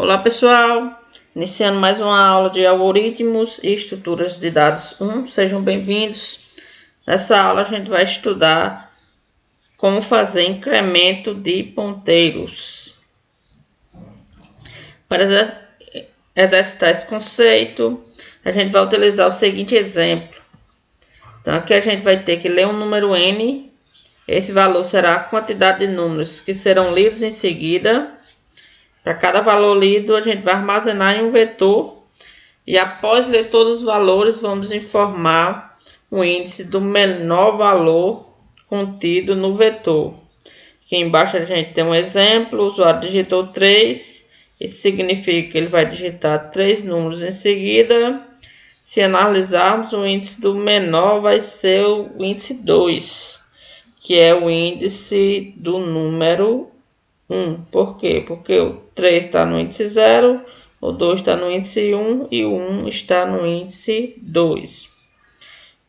Olá pessoal, iniciando mais uma aula de algoritmos e estruturas de dados 1, sejam bem-vindos. Nessa aula a gente vai estudar como fazer incremento de ponteiros. Para exercitar esse conceito, a gente vai utilizar o seguinte exemplo. Então aqui a gente vai ter que ler um número n, esse valor será a quantidade de números que serão lidos em seguida. Para cada valor lido, a gente vai armazenar em um vetor e após ler todos os valores, vamos informar o índice do menor valor contido no vetor. Aqui embaixo a gente tem um exemplo, o usuário digitou 3, isso significa que ele vai digitar 3 números em seguida. Se analisarmos, o índice do menor vai ser o índice 2, que é o índice do número 1. Por quê? Porque o 3 está no índice 0, o 2 está no índice 1 e o 1 está no índice 2.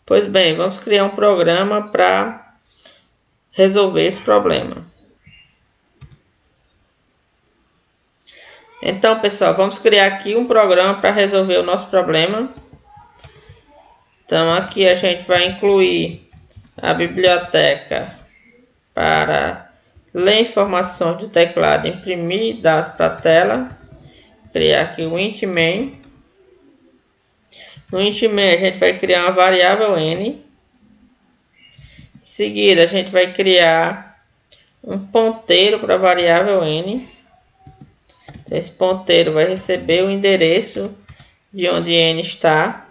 Pois bem, vamos criar um programa para resolver esse problema. Então, pessoal, vamos criar aqui um programa para resolver o nosso problema. Então, aqui a gente vai incluir a biblioteca para ler informações do teclado, imprimir dados para a tela. Criar aqui o int main. No int main a gente vai criar uma variável n. Em seguida a gente vai criar um ponteiro para a variável n. Esse ponteiro vai receber o endereço de onde n está.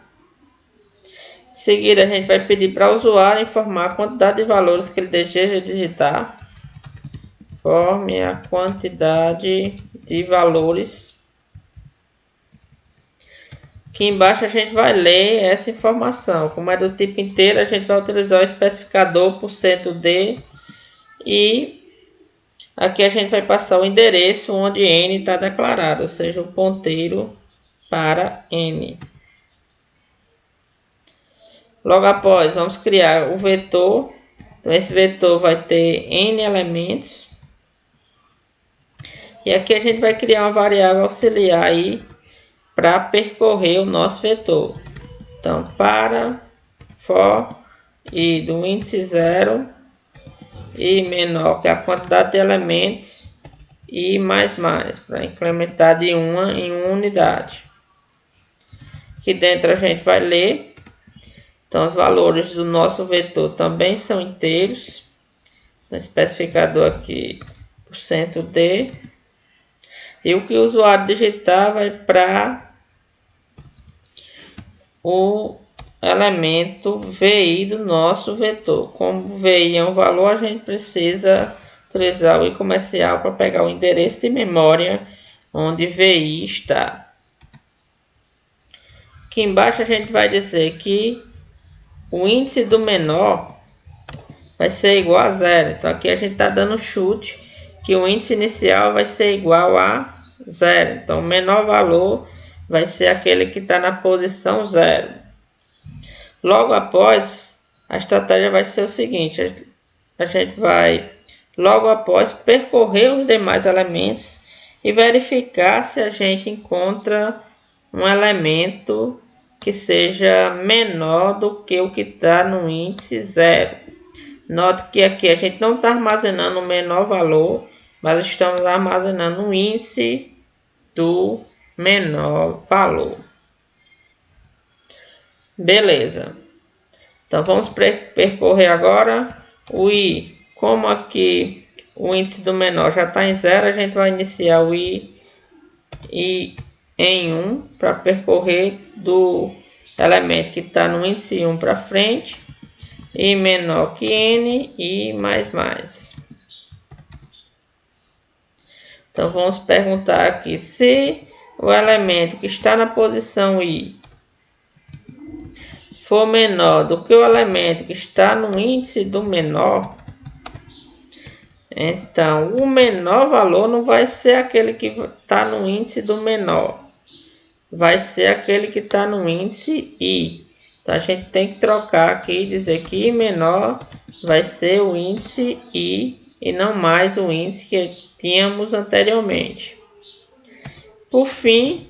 Em seguida a gente vai pedir para o usuário informar a quantidade de valores que ele deseja digitar. Informe a quantidade de valores. Aqui embaixo a gente vai ler essa informação. Como é do tipo inteiro, a gente vai utilizar o especificador %d e aqui a gente vai passar o endereço onde n está declarado, ou seja, o ponteiro para n. Logo após, vamos criar o vetor. Então, esse vetor vai ter n elementos. E aqui a gente vai criar uma variável auxiliar aí para percorrer o nosso vetor. Então, para for i do índice 0 e menor que a quantidade de elementos e mais para incrementar de uma em uma unidade. Aqui dentro a gente vai ler. Então, os valores do nosso vetor também são inteiros. No especificador aqui, %d. E o que o usuário digitar vai para o elemento VI do nosso vetor. Como VI é um valor, a gente precisa utilizar o i comercial para pegar o endereço de memória onde VI está. Aqui embaixo a gente vai dizer que o índice do menor vai ser igual a 0. Então aqui a gente está dando chute que o índice inicial vai ser igual a 0. Então, o menor valor vai ser aquele que está na posição 0. Logo após, a estratégia vai ser o seguinte. A gente vai, logo após, percorrer os demais elementos e verificar se a gente encontra um elemento que seja menor do que o que está no índice 0. Note que aqui a gente não está armazenando o menor valor, mas estamos armazenando o índice do menor valor. Beleza. Então vamos percorrer agora o i. Como aqui o índice do menor já está em 0, a gente vai iniciar o i em 1 para percorrer do elemento que está no índice 1 para frente. I menor que n e mais. Então, vamos perguntar aqui se o elemento que está na posição i for menor do que o elemento que está no índice do menor, então o menor valor não vai ser aquele que está no índice do menor, vai ser aquele que está no índice i. Então, a gente tem que trocar aqui e dizer que i menor vai ser o índice i e não mais o índice que tínhamos anteriormente. Por fim,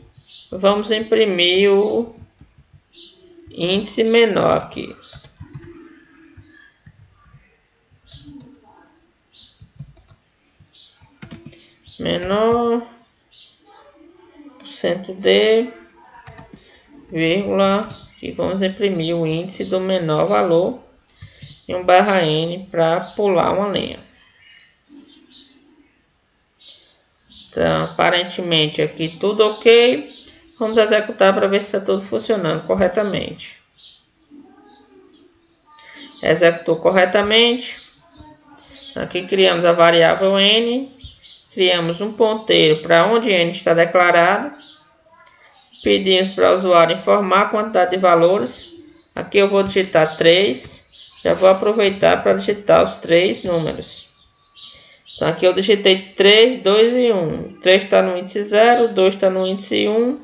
vamos imprimir o índice menor aqui. Menor, %d, vírgula, e vamos imprimir o índice do menor valor e um /n para pular uma linha. Então, aparentemente aqui tudo ok. Vamos executar para ver se está tudo funcionando corretamente. Executou corretamente. Aqui criamos a variável n. Criamos um ponteiro para onde n está declarado. Pedimos para o usuário informar a quantidade de valores. Aqui eu vou digitar 3. Já vou aproveitar para digitar os 3 números. Então aqui eu digitei 3, 2 e 1. 3 está no índice 0, 2 está no índice 1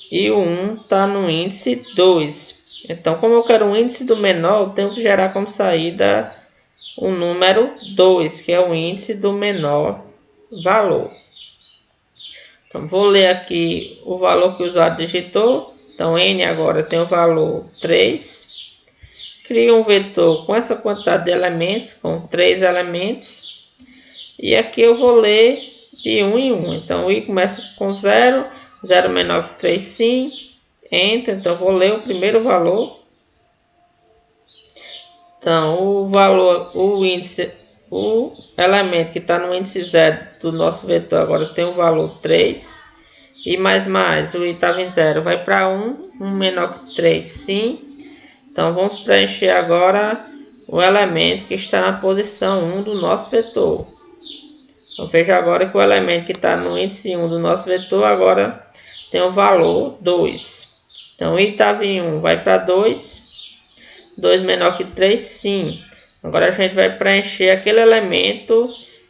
e o 1 está no índice 2. Então, como eu quero o índice do menor, eu tenho que gerar como saída o número 2, que é o índice do menor valor. Então, vou ler aqui o valor que o usuário digitou. Então, n agora tem o valor 3. Crio um vetor com essa quantidade de elementos, com 3 elementos. E aqui eu vou ler de 1 em 1. Então, o i começa com 0, 0 menor que 3, sim. Enter. Então, vou ler o primeiro valor. Então, o elemento que está no índice 0 do nosso vetor agora tem o valor 3. E o i estava em 0, vai para 1. 1 menor que 3, sim. Então, vamos preencher agora o elemento que está na posição 1 do nosso vetor. Então, veja agora que o elemento que está no índice 1 do nosso vetor agora tem o valor 2. Então, i estava em 1, vai para 2. 2 menor que 3, sim. Agora a gente vai preencher aquele elemento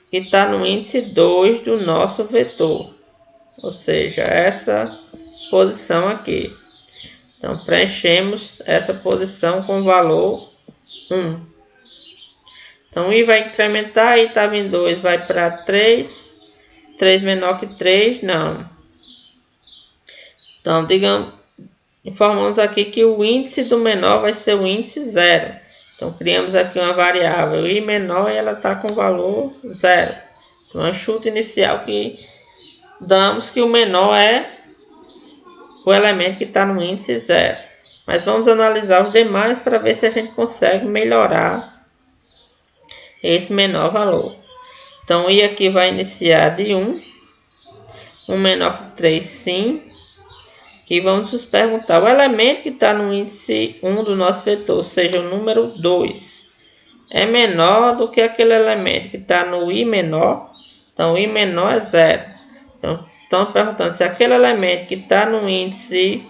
que está no índice 2 do nosso vetor. Ou seja, essa posição aqui. Então, preenchemos essa posição com o valor 1. Então, i vai incrementar, i estava em 2, vai para 3. 3 menor que 3, não. Então, informamos aqui que o índice do menor vai ser o índice 0. Então, criamos aqui uma variável i menor e ela está com valor 0. Então, a chute inicial que damos que o menor é o elemento que está no índice 0. Mas vamos analisar os demais para ver se a gente consegue melhorar esse menor valor. Então, i aqui vai iniciar de 1. 1 menor que 3, sim. E vamos nos perguntar, o elemento que está no índice 1 do nosso vetor, ou seja, o número 2, é menor do que aquele elemento que está no i menor? Então, o i menor é 0. Então, estamos perguntando se aquele elemento que está no índice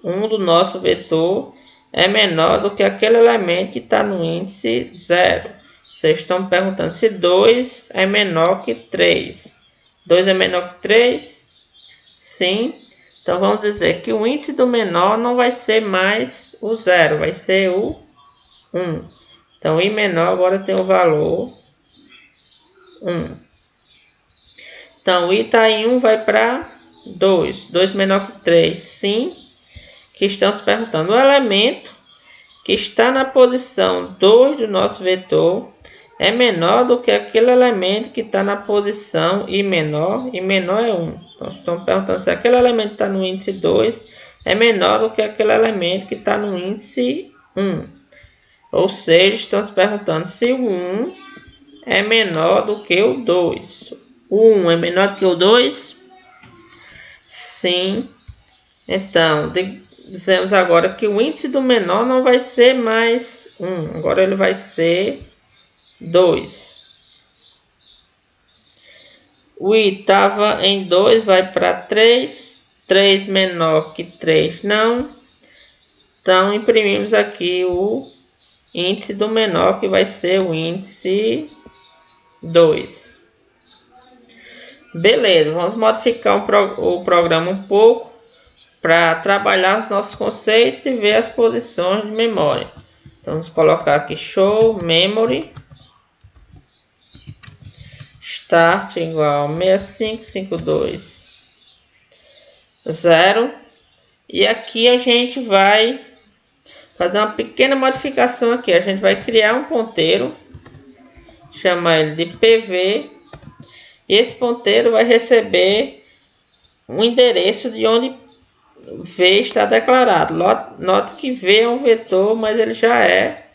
1 do nosso vetor é menor do que aquele elemento que está no índice 0. Vocês estão perguntando se 2 é menor que 3. 2 é menor que 3? Sim. Então, vamos dizer que o índice do menor não vai ser mais o 0, vai ser o 1. Então, o i menor agora tem o valor 1. Então, o i está em 1, vai para 2. 2 menor que 3, sim. Que estamos perguntando. O elemento que está na posição 2 do nosso vetor é menor do que aquele elemento que está na posição i menor é 1. Então, estamos perguntando se aquele elemento que está no índice 2 é menor do que aquele elemento que está no índice 1. Ou seja, estamos perguntando se o 1 é menor do que o 2. O 1 é menor do que o 2? Sim. Então, dizemos agora que o índice do menor não vai ser mais 1. Agora ele vai ser 2. O i estava em 2, vai para 3. 3 menor que 3, não. Então, imprimimos aqui o índice do menor, que vai ser o índice 2. Beleza, vamos modificar o programa um pouco para trabalhar os nossos conceitos e ver as posições de memória. Então, vamos colocar aqui show memory start igual 6552 0. E aqui a gente vai fazer uma pequena modificação aqui. A gente vai criar um ponteiro, chamar ele de PV. E esse ponteiro vai receber um endereço de onde V está declarado. Note que V é um vetor, mas ele já é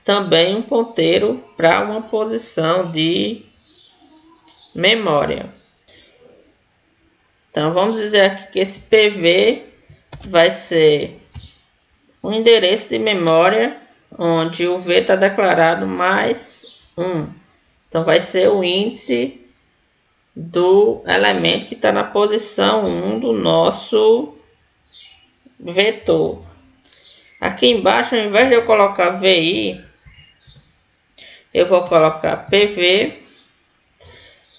também um ponteiro para uma posição de memória. Então vamos dizer aqui que esse PV vai ser um endereço de memória onde o V está declarado mais 1. Então vai ser o índice do elemento que está na posição 1 do nosso vetor. Aqui embaixo, ao invés de eu colocar VI, eu vou colocar PV.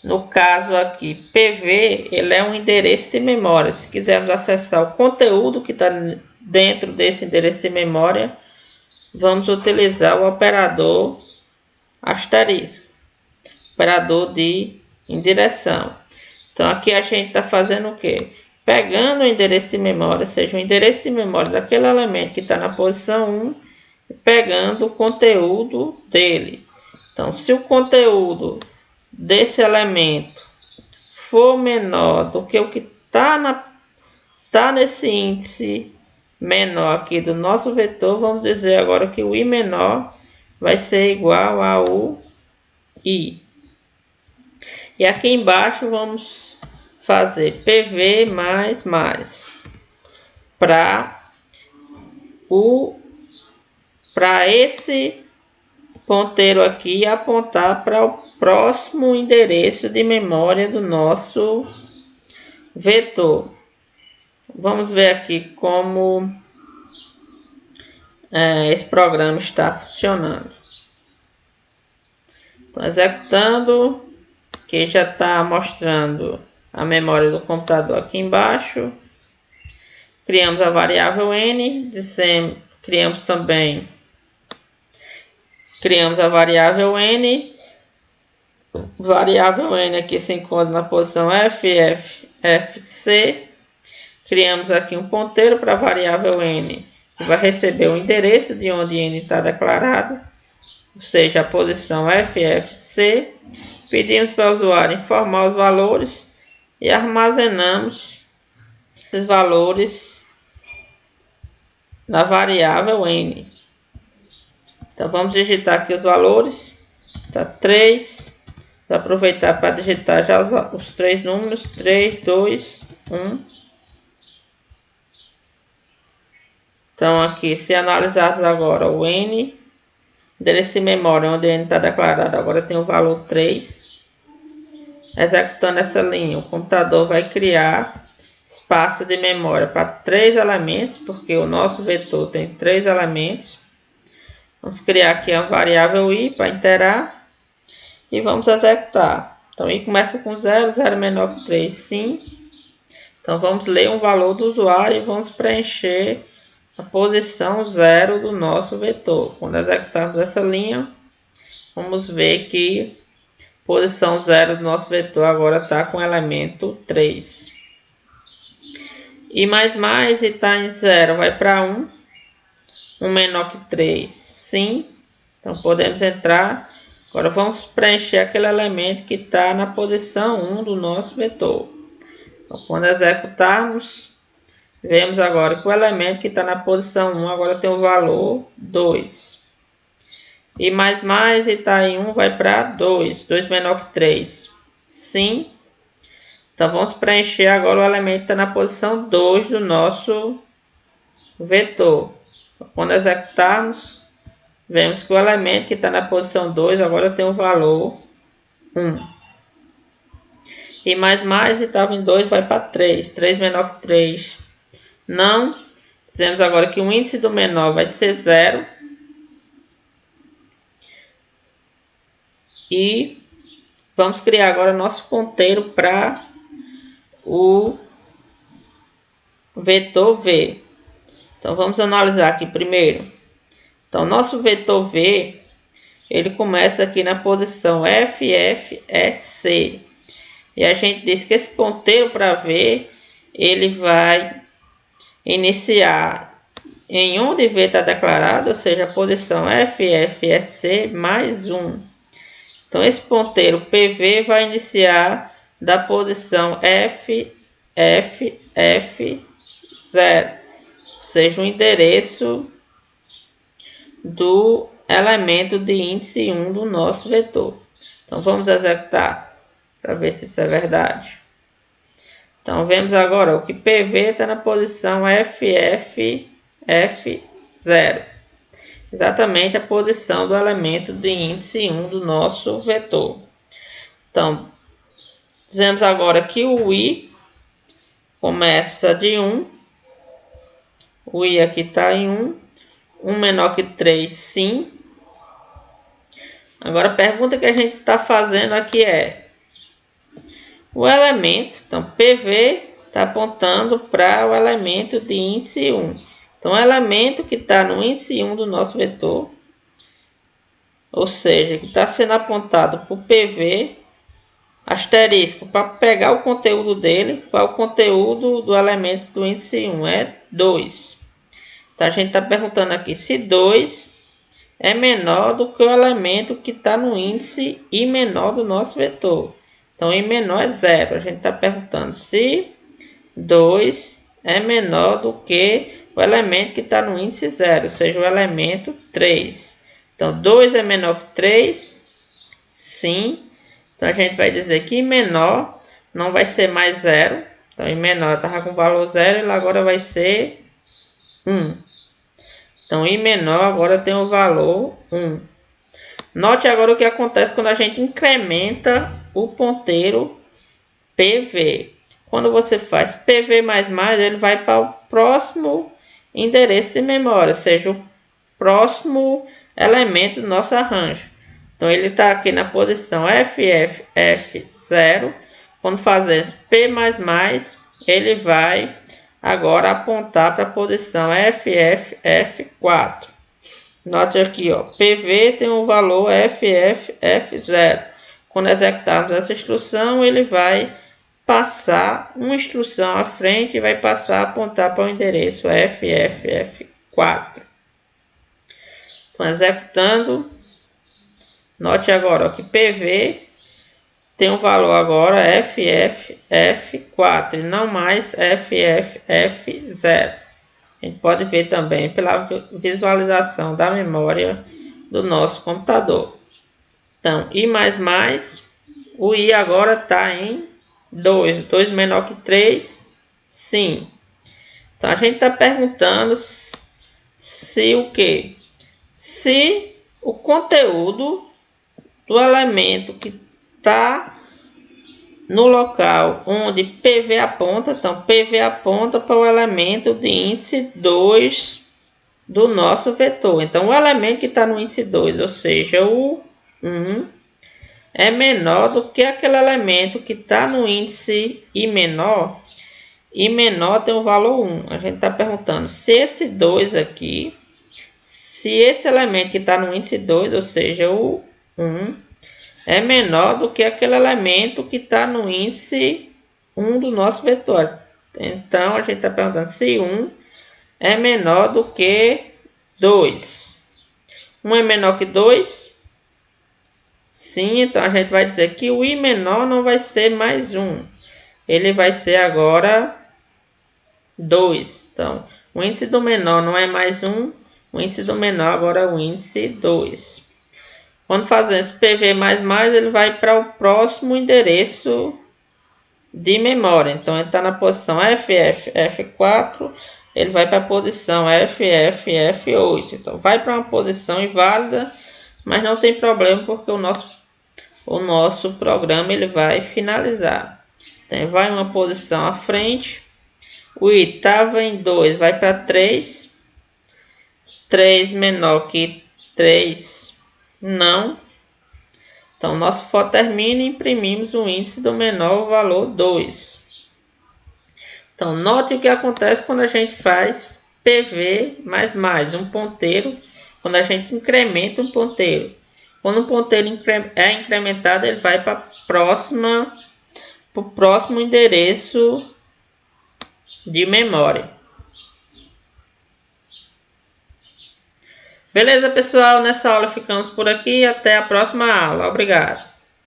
No caso aqui, PV, ele é um endereço de memória. Se quisermos acessar o conteúdo que está dentro desse endereço de memória, vamos utilizar o operador asterisco, operador de indireção. Então aqui a gente está fazendo o quê? Pegando o endereço de memória, ou seja, o endereço de memória daquele elemento que está na posição 1, e pegando o conteúdo dele. Então, se o conteúdo desse elemento for menor do que o que tá nesse índice menor aqui do nosso vetor, vamos dizer agora que o I menor vai ser igual ao I. E aqui embaixo vamos fazer PV para esse ponteiro aqui apontar para o próximo endereço de memória do nosso vetor. Vamos ver aqui como esse programa está funcionando. Então, executando, que já está mostrando a memória do computador aqui embaixo. Criamos a variável n, criamos a variável n. Variável n aqui se encontra na posição FFFC. Criamos aqui um ponteiro para a variável n, que vai receber o endereço de onde n está declarado, ou seja, a posição FFC. Pedimos para o usuário informar os valores e armazenamos esses valores na variável n. Então vamos digitar aqui os valores. Tá 3. Vou aproveitar para digitar já os 3 números. 3, 2, 1. Então aqui, se analisarmos agora o n, endereço de memória onde n está declarado, agora tem o valor 3. Executando essa linha, o computador vai criar espaço de memória para 3 elementos, porque o nosso vetor tem 3 elementos. Vamos criar aqui a variável i para iterar e vamos executar. Então i começa com 0, 0 é menor que 3, sim. Então vamos ler um valor do usuário e vamos preencher a posição 0 do nosso vetor. Quando executarmos essa linha, vamos ver que a posição 0 do nosso vetor agora está com o elemento 3. I e está em 0 vai para 1. 1 menor que 3, sim. Então podemos entrar. Agora vamos preencher aquele elemento que está na posição 1 do nosso vetor. Então, quando executarmos, vemos agora que o elemento que está na posição 1 agora tem o valor 2. I está em 1 vai para 2. 2 menor que 3. Sim. Então vamos preencher agora o elemento que está na posição 2 do nosso vetor. Então, quando executarmos, vemos que o elemento que está na posição 2 agora tem o valor 1. I estava em 2 vai para 3. 3 menor que 3. Não. Dizemos agora que o índice do menor vai ser 0. E vamos criar agora nosso ponteiro para o vetor V. Então vamos analisar aqui primeiro. Então nosso vetor V, ele começa aqui na posição FFSC. E a gente diz que esse ponteiro para V, ele vai iniciar em onde V está declarado, ou seja, a posição FFSC mais 1. Então, esse ponteiro PV vai iniciar da posição FFF0, ou seja, o endereço do elemento de índice 1 do nosso vetor. Então, vamos executar para ver se isso é verdade. Então, vemos agora o que PV está na posição FFF0. Exatamente a posição do elemento de índice 1 do nosso vetor. Então, dizemos agora que o I começa de 1. O I aqui está em 1. 1 menor que 3, sim. Agora, a pergunta que a gente está fazendo aqui é: o elemento, então PV está apontando para o elemento de índice 1. Então, o elemento que está no índice 1 do nosso vetor, ou seja, que está sendo apontado por PV, asterisco, para pegar o conteúdo dele, para o conteúdo do elemento do índice 1, é 2. Então, a gente está perguntando aqui se 2 é menor do que o elemento que está no índice I menor do nosso vetor. Então, I menor é 0. A gente está perguntando se 2 é menor do que o elemento que está no índice 0, ou seja, o elemento 3. Então, 2 é menor que 3? Sim. Então, a gente vai dizer que I menor não vai ser mais 0. Então, I menor estava com valor 0, ele agora vai ser 1. Então, I menor agora tem o valor 1. Note agora o que acontece quando a gente incrementa o ponteiro PV. Quando você faz PV++, ele vai para o próximo endereço de memória, ou seja, o próximo elemento do nosso arranjo. Então, ele está aqui na posição FFF0. Quando fazemos P++, ele vai agora apontar para a posição FFF4. Note aqui, ó, PV tem o valor FFF0. Quando executarmos essa instrução, ele vai passar uma instrução à frente e vai passar a apontar para o endereço FFF4. Então, executando, note agora ó, que PV tem um valor agora FFF4 e não mais FFF0. A gente pode ver também pela visualização da memória do nosso computador. Então, I++, o I agora está em 2. 2 menor que 3? Sim. Então, a gente está perguntando se o quê? Se o conteúdo do elemento que está no local onde PV aponta, então PV aponta para o elemento de índice 2 do nosso vetor. Então, o elemento que está no índice 2, ou seja, o 1, é menor do que aquele elemento que está no índice I menor. I menor tem o valor 1. A gente está perguntando se esse 2 aqui, se esse elemento que está no índice 2, ou seja, o 1, é menor do que aquele elemento que está no índice 1 do nosso vetor. Então, a gente está perguntando se 1 é menor do que 2. 1 é menor que 2? Sim, então a gente vai dizer que o I menor não vai ser mais 1. Ele vai ser agora 2. Então, o índice do menor não é mais 1. O índice do menor agora é o índice 2. Quando fazemos PV++, ele vai para o próximo endereço de memória. Então, ele está na posição FFF4, ele vai para a posição FFF8. Então, vai para uma posição inválida, mas não tem problema, porque o nosso programa ele vai finalizar. Então, vai uma posição à frente. O I estava em 2, vai para 3. 3 menor que 3, não. Então, nosso for termina e imprimimos o índice do menor valor 2. Então, note o que acontece quando a gente faz PV++, um ponteiro, quando a gente incrementa um ponteiro. Quando um ponteiro é incrementado, ele vai para o próximo endereço de memória. Beleza, pessoal? Nessa aula ficamos por aqui. Até a próxima aula. Obrigado.